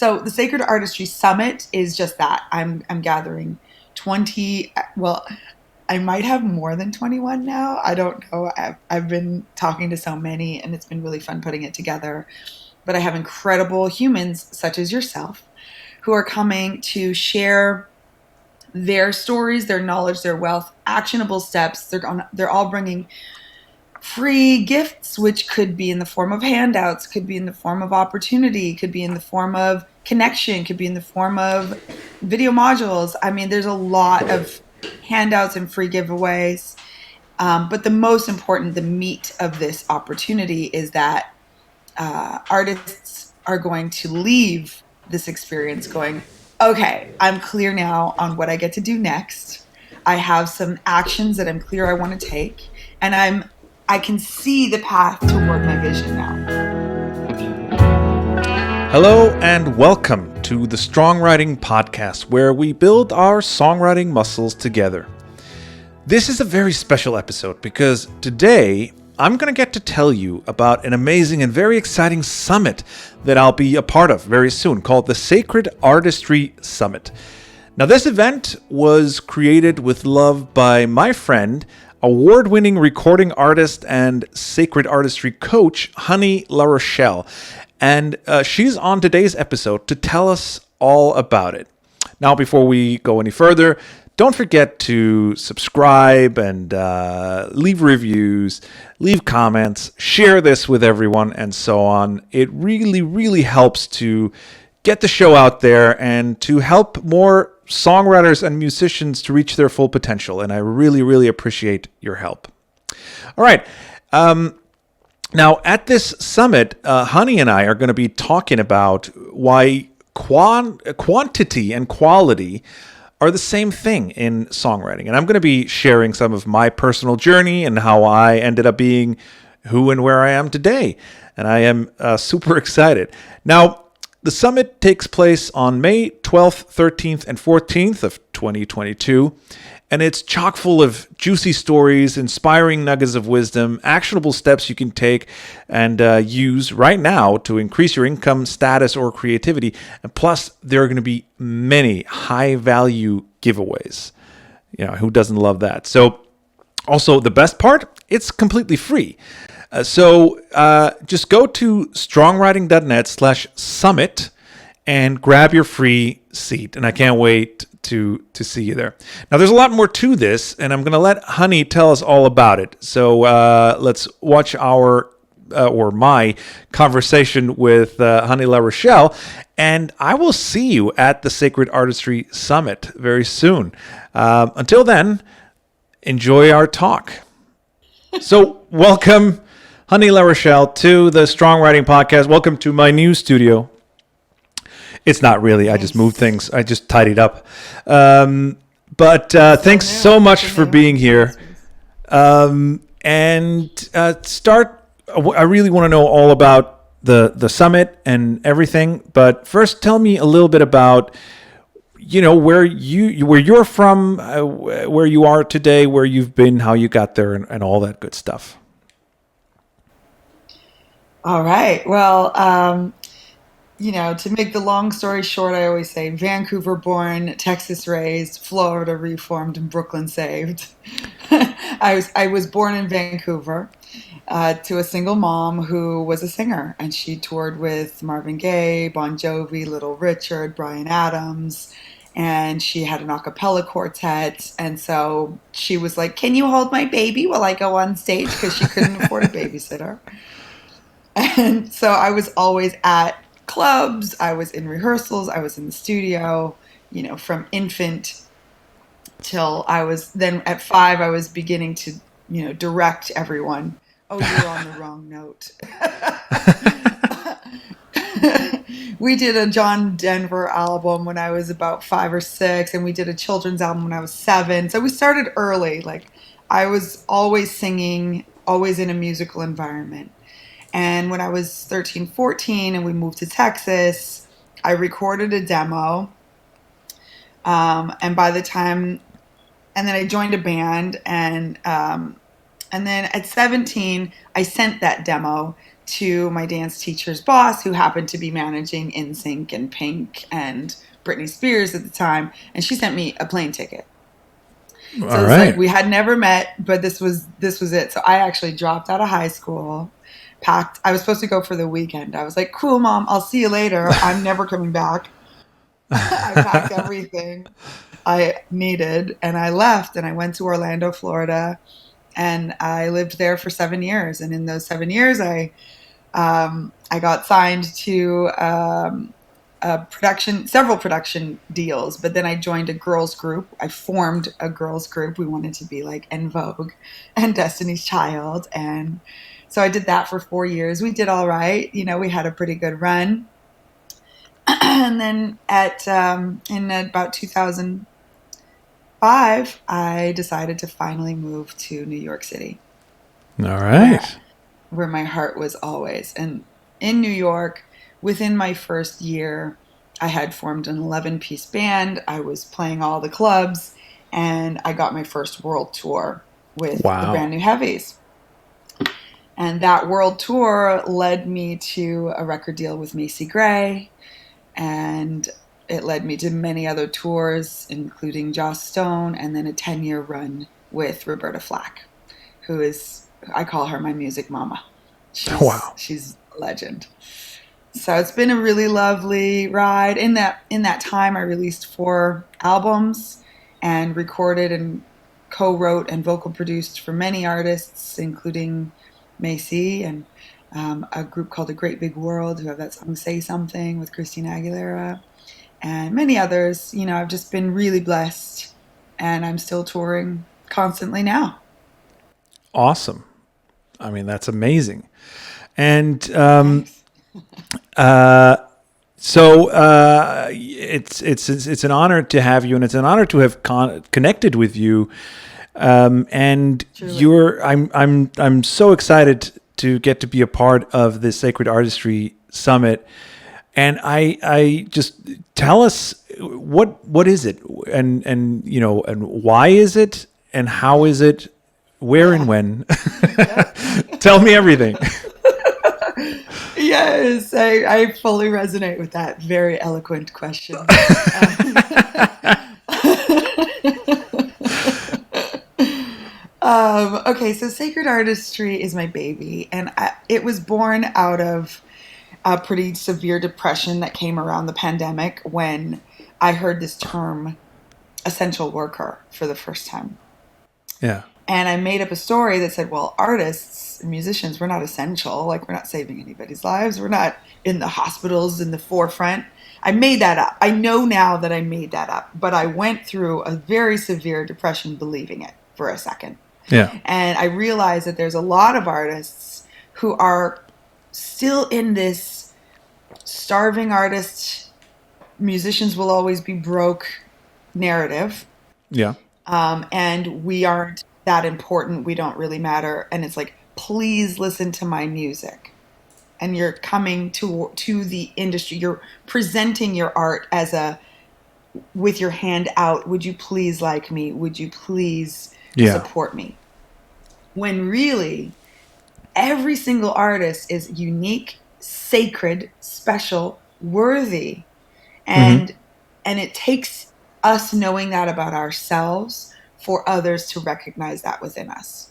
So the Sacred Artistry Summit is just that. I'm gathering 20. Well, I might have more than 21 now. I don't know. I've been talking to so many, and it's been really fun putting it together. But I have incredible humans such as yourself who are coming to share their stories, their knowledge, their wealth, actionable steps. They're all bringing free gifts, which could be in the form of handouts, could be in the form of opportunity, could be in the form of connection, could be in the form of video modules. I mean, there's a lot of handouts and free giveaways. But the most important, the meat of this opportunity is that artists are going to leave this experience going, okay, I'm clear now on what I get to do next. I have some actions that I'm clear I want to take, and I can see the path toward my vision now. Hello and welcome to the Songwriting Podcast, where we build our songwriting muscles together. This is a very special episode because today I'm going to get to tell you about an amazing and very exciting summit that I'll be a part of very soon called the Sacred Artistry Summit. Now, this event was created with love by my friend, award-winning recording artist and sacred artistry coach, Honey Larochelle. And she's on today's episode to tell us all about it. Now, before we go any further, don't forget to subscribe and leave reviews, leave comments, share this with everyone, and so on. It really, really helps to get the show out there and to help more songwriters and musicians to reach their full potential. And I really, really appreciate your help. All right. Now, at this summit, Honey and I are going to be talking about why quantity and quality are the same thing in songwriting. And I'm going to be sharing some of my personal journey and how I ended up being who and where I am today. And I am super excited. Now, the summit takes place on May 12th, 13th, and 14th of 2022. And it's chock full of juicy stories, inspiring nuggets of wisdom, actionable steps you can take and use right now to increase your income, status, or creativity. And plus, there are going to be many high-value giveaways. You know, who doesn't love that? So, also, the best part, it's completely free. So just go to songwriting.net/summit and grab your free seat. And I can't wait to see you there. Now, there's a lot more to this, and I'm going to let Honey tell us all about it. So let's watch my conversation with Honey Larochelle, and I will see you at the Sacred Artistry Summit very soon. Until then, enjoy our talk. So welcome, Honey Larochelle, to the Songwriting Podcast. Welcome to my new studio. It's not really. I just moved things. I just tidied up. But thanks so much for being here. Start. I really want to know all about the summit and everything. But first, tell me a little bit about, where you're from, where you are today, where you've been, how you got there, and all that good stuff. All right. Well, to make the long story short, I always say Vancouver born, Texas raised, Florida reformed, and Brooklyn saved. I was born in Vancouver to a single mom who was a singer, and she toured with Marvin Gaye, Bon Jovi, Little Richard, Bryan Adams, and she had an a cappella quartet. And so she was like, "Can you hold my baby while I go on stage?" Because she couldn't afford a babysitter. And so I was always at clubs, I was in rehearsals, I was in the studio, from infant till then at 5, I was beginning to, direct everyone. Oh, you're on the wrong note. We did a John Denver album when I was about 5 or 6, and we did a children's album when I was 7. So we started early. Like, I was always singing, always in a musical environment. And when I was 13, 14, and we moved to Texas, I recorded a demo. And then I joined a band. And then at 17, I sent that demo to my dance teacher's boss, who happened to be managing NSYNC and Pink and Britney Spears at the time, and she sent me a plane ticket. All So it's like right. we had never met, but this was it. So I actually dropped out of high school, packed. I was supposed to go for the weekend. I was like, "Cool, mom, I'll see you later. I'm never coming back." I packed everything I needed and I left and I went to Orlando, Florida, and I lived there for 7 years. And in those 7 years, I got signed to several production deals. But then I joined a girls group. I formed a girls group. We wanted to be like En Vogue and Destiny's Child, and so I did that for 4 years. We did all right. We had a pretty good run. And then in about 2005, I decided to finally move to New York City, All where right. where my heart was always. And in New York, within my first year, I had formed an 11-piece band. I was playing all the clubs, and I got my first world tour with the Brand Wow. New Heavies. And that world tour led me to a record deal with Macy Gray, and it led me to many other tours, including Joss Stone, and then a 10-year run with Roberta Flack, who is, I call her my music mama. She's Wow. she's a legend. So it's been a really lovely ride. In that time, I released 4 albums and recorded and co-wrote and vocal produced for many artists, including Macy and a group called The Great Big World, who have that song "Say Something" with Christina Aguilera, and many others. I've just been really blessed, and I'm still touring constantly now. Awesome. I mean, that's amazing. And Thanks. it's an honor to have you, and it's an honor to have connected with you. And Truly. I'm so excited to get to be a part of the Sacred Artistry Summit. And I just tell us what is it, and why is it, and how is it, where and Yeah. when. Yep. Tell me everything. Yes, I fully resonate with that very eloquent question. Um, okay, so Sacred Artistry is my baby, and it was born out of a pretty severe depression that came around the pandemic when I heard this term essential worker for the first time. Yeah. And I made up a story that said, well, artists, musicians, we're not essential. Like, we're not saving anybody's lives. We're not in the hospitals in the forefront. I made that up. I know now that I made that up, but I went through a very severe depression believing it for a second. Yeah. And I realized that there's a lot of artists who are still in this starving artist, musicians will always be broke narrative. Yeah. And we aren't that important. We don't really matter. And it's like, please listen to my music. And you're coming to the industry. You're presenting your art as with your hand out. Would you please like me? Would you please Yeah. support me? When really, every single artist is unique, sacred, special, worthy, Hmm. and it takes us knowing that about ourselves for others to recognize that within us.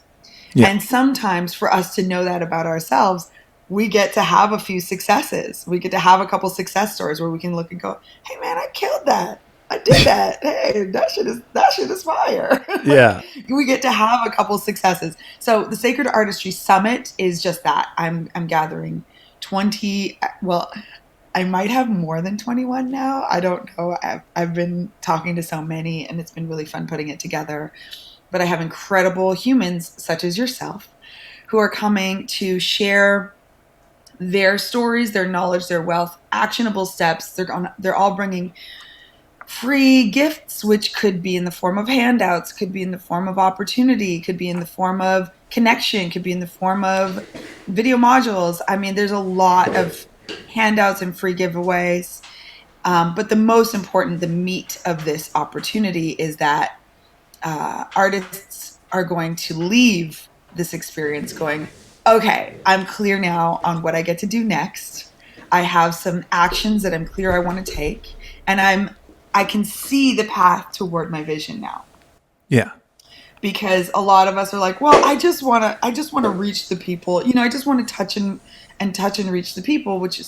Yeah. And sometimes for us to know that about ourselves, we get to have a few successes. We get to have a couple success stories where we can look and go, "Hey man, I killed that. I did that. Hey, that shit is fire." Yeah. We get to have a couple successes. So the Sacred Artistry Summit is just that. I'm gathering 20. Well, I might have more than 21 now. I don't know. I've been talking to so many, and it's been really fun putting it together. But I have incredible humans such as yourself who are coming to share their stories, their knowledge, their wealth, actionable steps. They're all bringing free gifts, which could be in the form of handouts, could be in the form of opportunity, could be in the form of connection, could be in the form of video modules. I mean, there's a lot of handouts and free giveaways. But the most important, the meat of this opportunity is that artists are going to leave this experience going, Okay, I'm clear now on what I get to do next. I have some actions that I'm clear I want to take, and I can see the path toward my vision now. Yeah. Because a lot of us are like, well, I just want to reach the people. I just want to touch and reach the people, which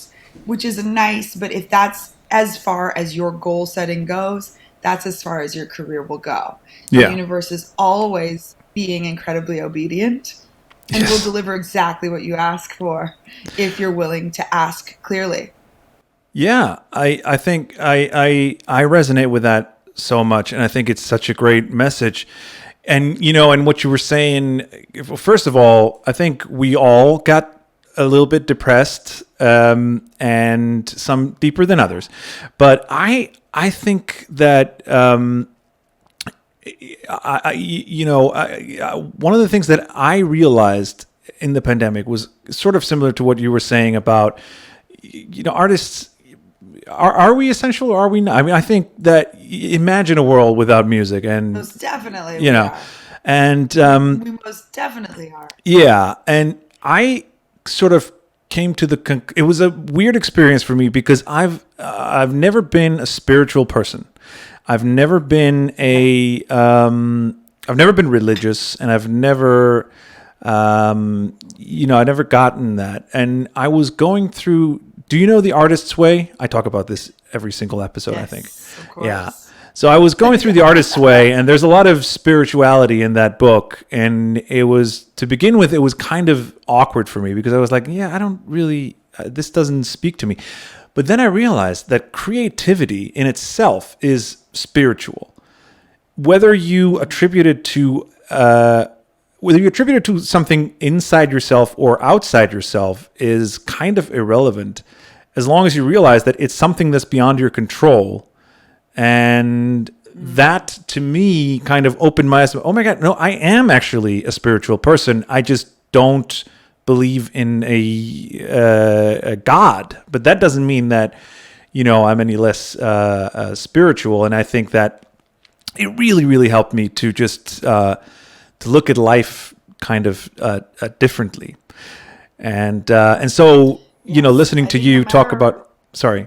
is nice, but if that's as far as your goal setting goes, that's as far as your career will go. The Yeah. universe is always being incredibly obedient and will Yes. deliver exactly what you ask for if you're willing to ask clearly. Yeah, I think I resonate with that so much, and I think it's such a great message. And and what you were saying, well, first of all, I think we all got a little bit depressed, and some deeper than others. But I think that one of the things that I realized in the pandemic was sort of similar to what you were saying about artists. Are we essential or are we not? I mean, I think that imagine a world without music, and Most definitely you we know, are. and We most definitely are. yeah, and I sort of came to it was a weird experience for me because I've never been a spiritual person. I've never been I've never been religious, and I've never I never gotten that. And I was going through. Do you know The Artist's Way? I talk about this every single episode, I think. Yes, of Yeah. course. So I was going through The Artist's Way, and there's a lot of spirituality in that book. And it was, to begin with, it was kind of awkward for me because I was like, yeah, I don't really, this doesn't speak to me. But then I realized that creativity in itself is spiritual. Whether you attribute it to, whether you attribute it to something inside yourself or outside yourself is kind of irrelevant, as long as you realize that it's something that's beyond your control. And that to me kind of opened my eyes. Oh my God, no, I am actually a spiritual person. I just don't believe in a God. But that doesn't mean that, I'm any less spiritual. And I think that it really, really helped me to just to look at life kind of differently. And so, Yes, listening I to think no you talk matter. about, sorry.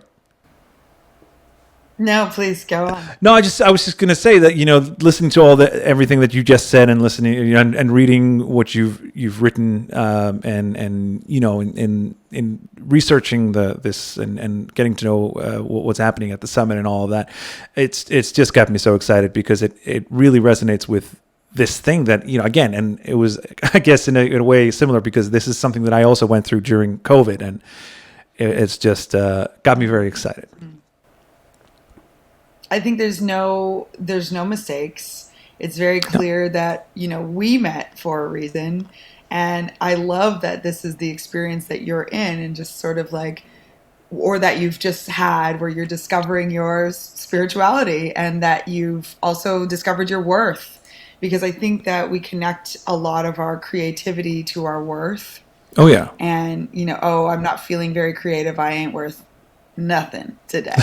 No, please go on. No, I was just going to say that listening to everything that you just said, and listening and reading what you've written, and in researching this, and getting to know what's happening at the summit and all of that, it's just got me so excited because it really resonates with this thing that again, and it was, I guess, in a way similar because this is something that I also went through during COVID, and it's just got me very excited. I think there's no mistakes. It's very clear that, we met for a reason. And I love that this is the experience that you're in and just sort of like, or that you've just had where you're discovering your spirituality and that you've also discovered your worth. Because I think that we connect a lot of our creativity to our worth. Oh yeah. And, oh, I'm not feeling very creative. I ain't worth nothing today.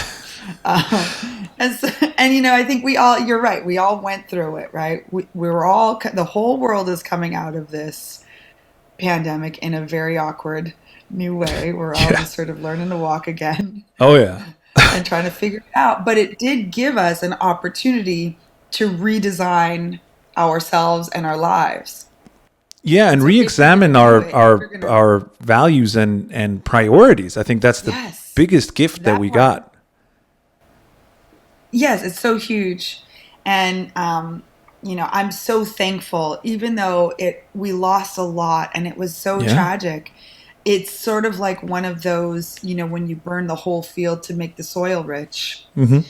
And I think you're right. We all went through it, right? We were all, the whole world is coming out of this pandemic in a very awkward new way. We're all Yeah. just sort of learning to walk again Oh yeah. and trying to figure it out. But it did give us an opportunity to redesign ourselves and our lives. Yeah, and So if you're going re-examine to do it, if you're going to, our values and priorities. I think that's the yes, biggest gift that that we part. got. Yes, it's so huge. And I'm so thankful, even though it we lost a lot and it was so Yeah. tragic. It's sort of like one of those, when you burn the whole field to make the soil rich. Hmm.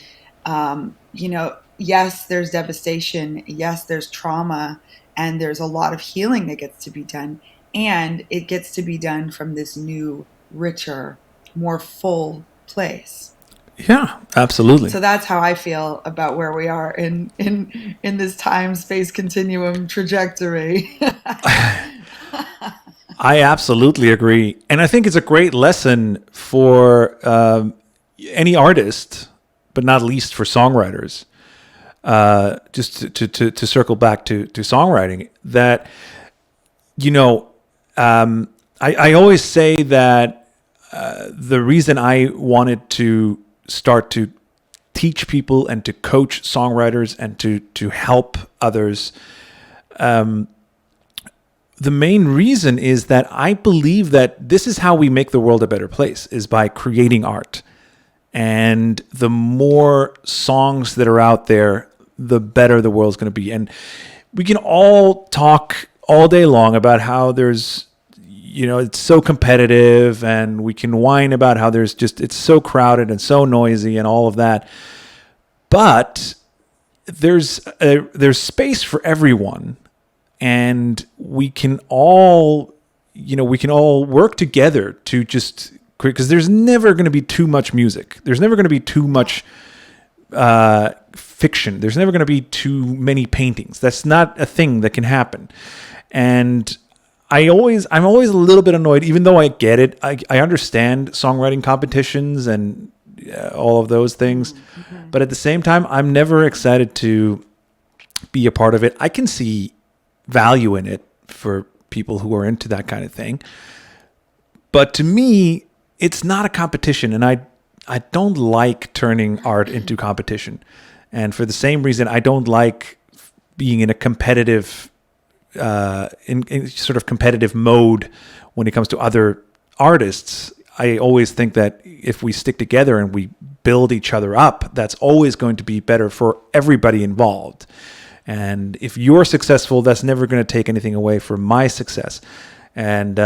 Yes, there's devastation, yes, there's trauma, and there's a lot of healing that gets to be done. And it gets to be done from this new, richer, more full place. Yeah, absolutely. So that's how I feel about where we are in this time space continuum trajectory. I absolutely agree, and I think it's a great lesson for any artist, but not least for songwriters. Just to circle back to songwriting, that you know I always say that the reason I wanted to start to teach people and to coach songwriters and to help others, the main reason is that I believe that this is how we make the world a better place, is by creating art. And the more songs that are out there, the better the world's going to be. And we can all talk all day long about how there's, it's so competitive, and we can whine about how it's so crowded and so noisy and all of that. But there's space for everyone, and we can all work together to just, because there's never going to be too much music. There's never going to be too much fiction. There's never going to be too many paintings. That's not a thing that can happen. And I'm always a little bit annoyed, even though I get it. I understand songwriting competitions and all of those things. Mm-hmm. But at the same time, I'm never excited to be a part of it. I can see value in it for people who are into that kind of thing. But to me, it's not a competition. And I don't like turning art into competition. And for the same reason, I don't like being in a competitive in sort of competitive mode when it comes to other artists. I always think that if we stick together and we build each other up, that's always going to be better for everybody involved. And if you're successful, that's never going to take anything away from my success. And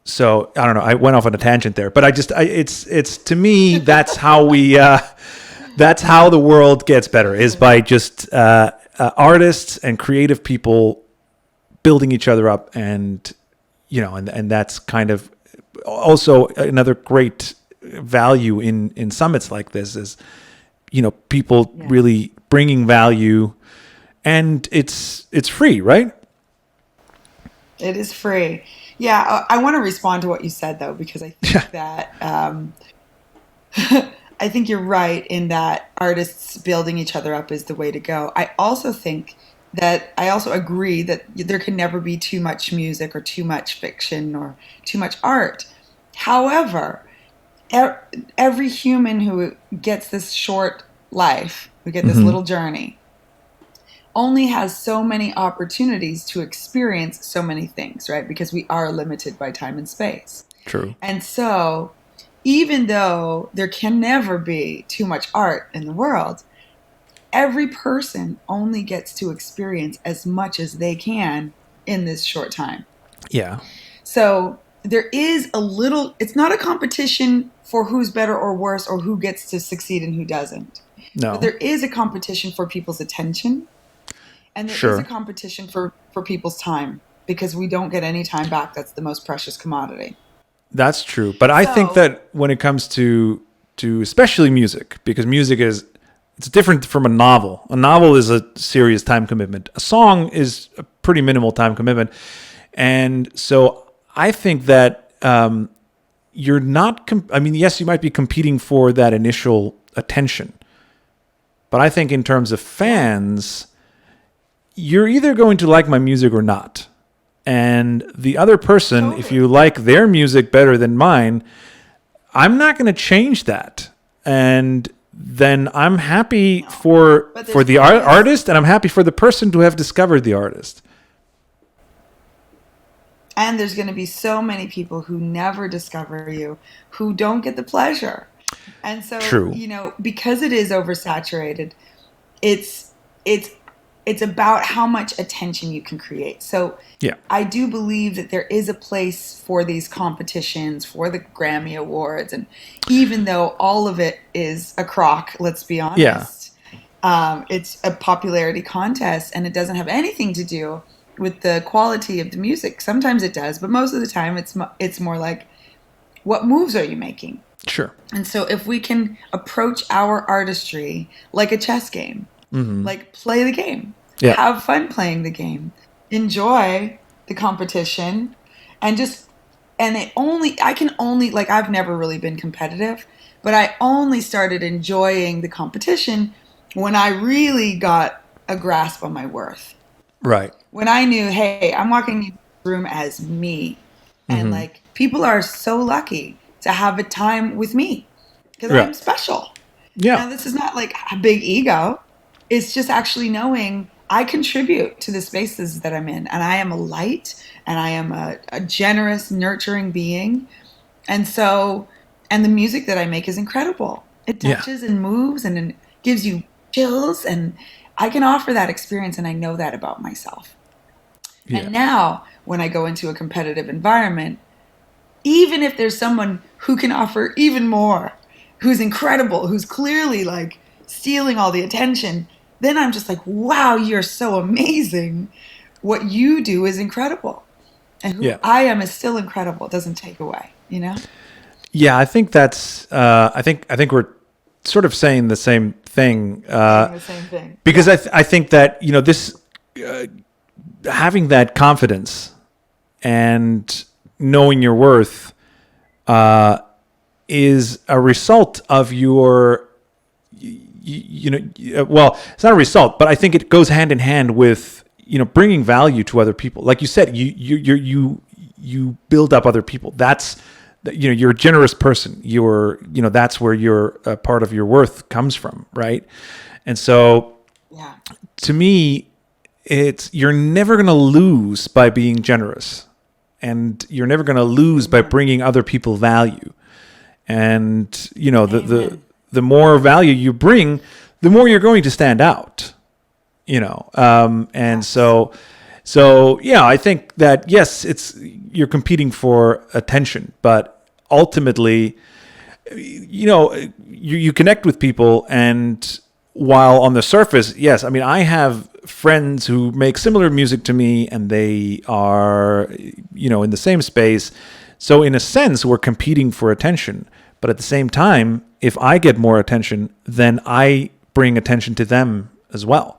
so I don't know. I went off on a tangent there, but it's to me, that's how that's how the world gets better, is by just artists and creative people building each other up. And and that's kind of also another great value in summits like this, is people really bringing value, and it's free, right? It is free. Yeah, I want to respond to what you said, though, because I think that I think you're right in that artists building each other up is the way to go. I also agree that there can never be too much music or too much fiction or too much art. However, every human who gets this short life, who get this little journey, only has so many opportunities to experience so many things, right? Because we are limited by time and space. True. And so, even though there can never be too much art in the world, every person only gets to experience as much as they can in this short time. Yeah. So there is it's not a competition for who's better or worse or who gets to succeed and who doesn't. No. But there is a competition for people's attention. And there is a competition for people's time, because we don't get any time back. That's the most precious commodity. That's true. But I think that when it comes to especially music, because music it's different from a novel. A novel is a serious time commitment. A song is a pretty minimal time commitment. And so I think that you're not, yes, you might be competing for that initial attention. But I think in terms of fans, you're either going to like my music or not. And the other person, if you like their music better than mine, I'm not going to change that. And then I'm happy for the artist, and I'm happy for the person to have discovered the artist. And there's going to be so many people who never discover you, who don't get the pleasure. And so, True. Because it is oversaturated, it's about how much attention you can create. So I do believe that there is a place for these competitions, for the Grammy Awards. And even though all of it is a crock, let's be honest, it's a popularity contest, and it doesn't have anything to do with the quality of the music. Sometimes it does, but most of the time it's more like, what moves are you making? Sure. And so if we can approach our artistry like a chess game, like play the game, have fun playing the game, enjoy the competition, and I've never really been competitive, but I only started enjoying the competition when I really got a grasp on my worth. Right. When I knew, hey, I'm walking room as me. And like people are so lucky to have a time with me because Yeah. I'm special. Yeah. Now, this is not like a big ego. It's just actually knowing I contribute to the spaces that I'm in, and I am a light, and I am a generous, nurturing being. And so, and the music that I make is incredible. It Yeah. touches and moves and it gives you chills, and I can offer that experience, and I know that about myself. Yeah. And now, when I go into a competitive environment, even if there's someone who can offer even more, who's incredible, who's clearly like stealing all the attention, then I'm just like, wow, you're so amazing. What you do is incredible. And who Yeah. I am is still incredible. It doesn't take away, you know? Yeah, I think that's. I think we're sort of saying the same thing. Saying the same thing. Because Yeah. I think that this having that confidence and knowing your worth is a result of your well, it's not a result, but I think it goes hand in hand with bringing value to other people. Like you said, you build up other people. That's you're a generous person. That's where your part of your worth comes from, right? And so Yeah. to me, it's you're never going to lose by being generous, and you're never going to lose by Amen. bringing other people value. And Amen. the more value you bring, the more you're going to stand out. And Yes. so yeah, I think that yes, you're competing for attention, but ultimately, you connect with people, and while on the surface, yes, I mean, I have friends who make similar music to me, and they are, in the same space. So in a sense, we're competing for attention. But at the same time, if I get more attention, then I bring attention to them as well.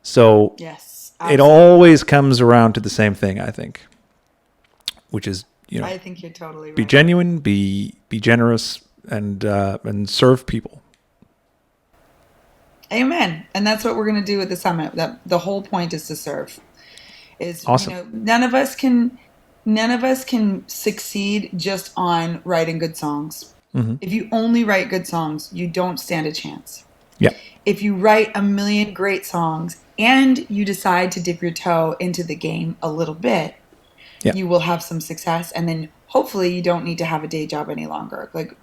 So Yes. it Absolutely. always comes around to the same thing, I think, which is, I think you're totally be right. genuine, be generous, and serve people. Amen. And that's what we're going to do at the summit. That the whole point is to serve. Is Awesome. none of us can succeed just on writing good songs. If you only write good songs, you don't stand a chance. Yeah. If you write a million great songs and you decide to dip your toe into the game a little bit, Yeah. you will have some success, and then hopefully you don't need to have a day job any longer. Like,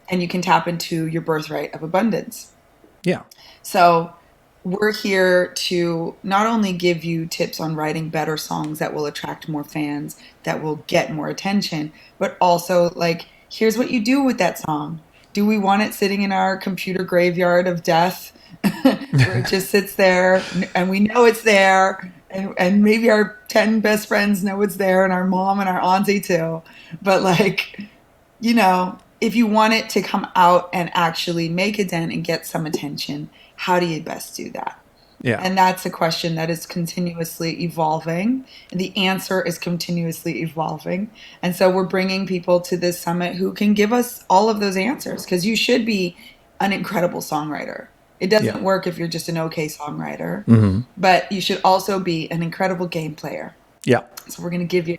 and you can tap into your birthright of abundance. Yeah. So we're here to not only give you tips on writing better songs that will attract more fans, that will get more attention, but also like, here's what you do with that song. Do we want it sitting in our computer graveyard of death where it just sits there and we know it's there? And maybe our 10 best friends know it's there, and our mom and our auntie too. But like, if you want it to come out and actually make a dent and get some attention, how do you best do that? Yeah. And that's a question that is continuously evolving. And the answer is continuously evolving. And so we're bringing people to this summit who can give us all of those answers, because you should be an incredible songwriter. It Yeah. doesn't work if you're just an okay songwriter, Mm-hmm. but you should also be an incredible game player. Yeah. So we're going to give you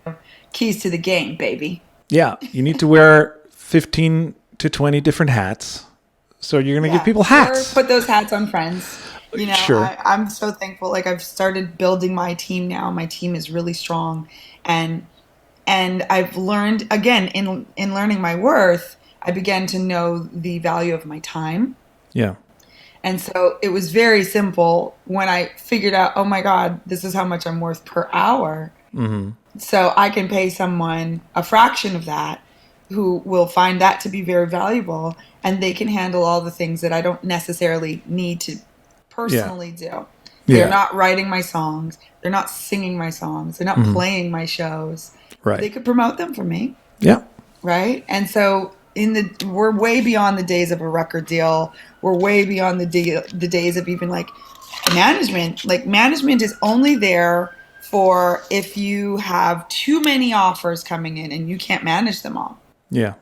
keys to the game, baby. Yeah. You need to wear 15 to 20 different hats. So you're going to give Yeah, people or hats. put those hats on friends. Sure. I'm so thankful. Like, I've started building my team now. My team is really strong, and I've learned again in learning my worth. I began to know the value of my time, Yeah. and so it was very simple when I figured out, oh my God, this is how much I'm worth per hour. Mm-hmm. So I can pay someone a fraction of that who will find that to be very valuable, and they can handle all the things that I don't necessarily need to Yeah. personally do. They're Yeah. not writing my songs, they're not singing my songs, they're not Mm-hmm. playing my shows, but Right. they could promote them for me, Yeah. right? And so we're way beyond the days of a record deal. We're way beyond the days of even like management. Like, management is only there for if you have too many offers coming in and you can't manage them all. Yeah.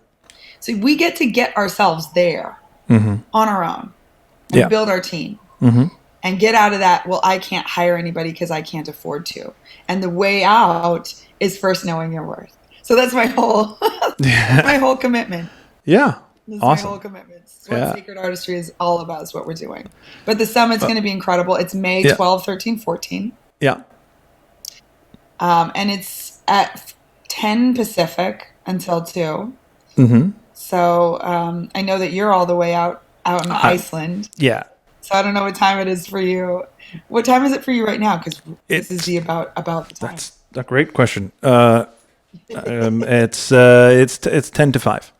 So we get to get ourselves there Mm-hmm. on our own and Yeah. build our team. Mm-hmm. and get out of that, well, I can't hire anybody because I can't afford to. And the way out is first knowing your worth. So that's my whole that's my whole commitment. Yeah. That's my Awesome. whole commitment. It's what Yeah. Sacred Artistry is all about, is what we're doing. But the summit's going to be incredible. It's May Yeah. 12, 13, 14. Yeah. And it's at 10 Pacific until 2. Mm-hmm. So I know that you're all the way out in Iceland. Yeah. So I don't know what time it is for you. What time is it for you right now? Because this is about the time. That's a great question. It's 10 to 5.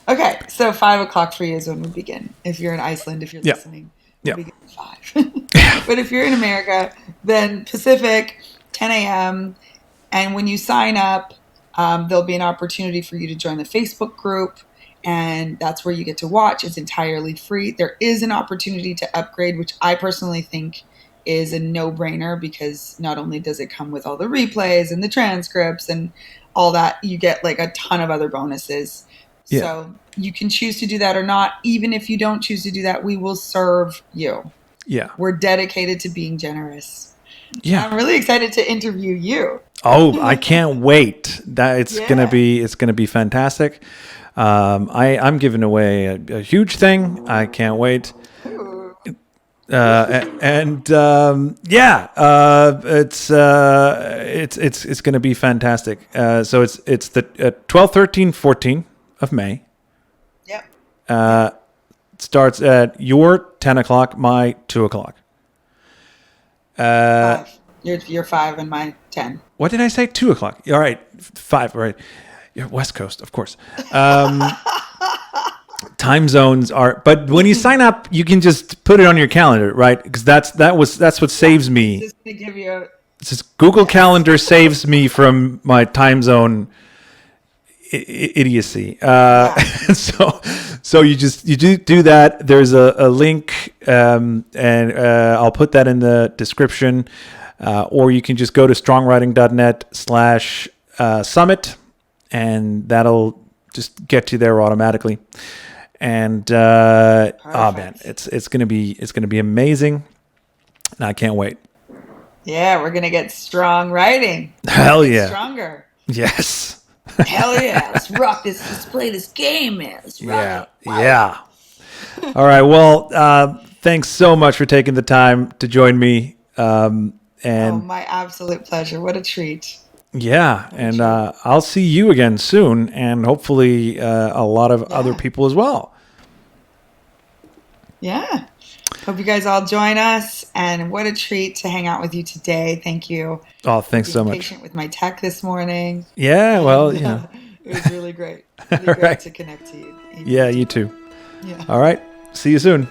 Okay, so 5 o'clock for you is when we begin. If you're in Iceland, if you're listening, we begin at 5. But if you're in America, then Pacific, 10 a.m. And when you sign up, there'll be an opportunity for you to join the Facebook group, and that's where you get to watch. It's entirely free. There is an opportunity to upgrade, which I personally think is a no-brainer, because not only does it come with all the replays and the transcripts and all that, you get like a ton of other bonuses. Yeah. So you can choose to do that or not. Even if you don't choose to do that, we will serve you. Yeah. We're dedicated to being generous. Yeah. I'm really excited to interview you. Oh, I can't wait. That it's gonna be fantastic. I'm giving away a huge thing. I can't wait. It's gonna be fantastic. So it's the 12, 13, 14 of May. Yep. It starts at your 10 o'clock, my 2 o'clock. 5. You're 5 and my 10. What did I say? 2 o'clock. All right. 5. All right. You're West Coast, of course. Time zones are, but when you sign up, you can just put it on your calendar, right? Because that's what saves me. Just to give you It's just Google Calendar saves me from my time zone idiocy. So you do that. There's a link, and I'll put that in the description, or you can just go to strongwriting.net/summit, and that'll just get you there automatically. And oh man, it's gonna be amazing, and I can't wait. Yeah, we're gonna get strong writing. Hell yeah. Stronger. Yes. Hell yeah. Let's rock this. Let's play this game, man. Let's rock it. Wow. Yeah. All right. Well, thanks so much for taking the time to join me. And my absolute pleasure. What a treat. Yeah. And I'll see you again soon, and hopefully a lot of other people as well. Yeah. Hope you guys all join us. And what a treat to hang out with you today. Thank you. Oh, thanks so much. Patient with my tech this morning. Yeah. Well, yeah. It was really great. Really great to connect to you. Yeah, you too. Yeah. All right. See you soon.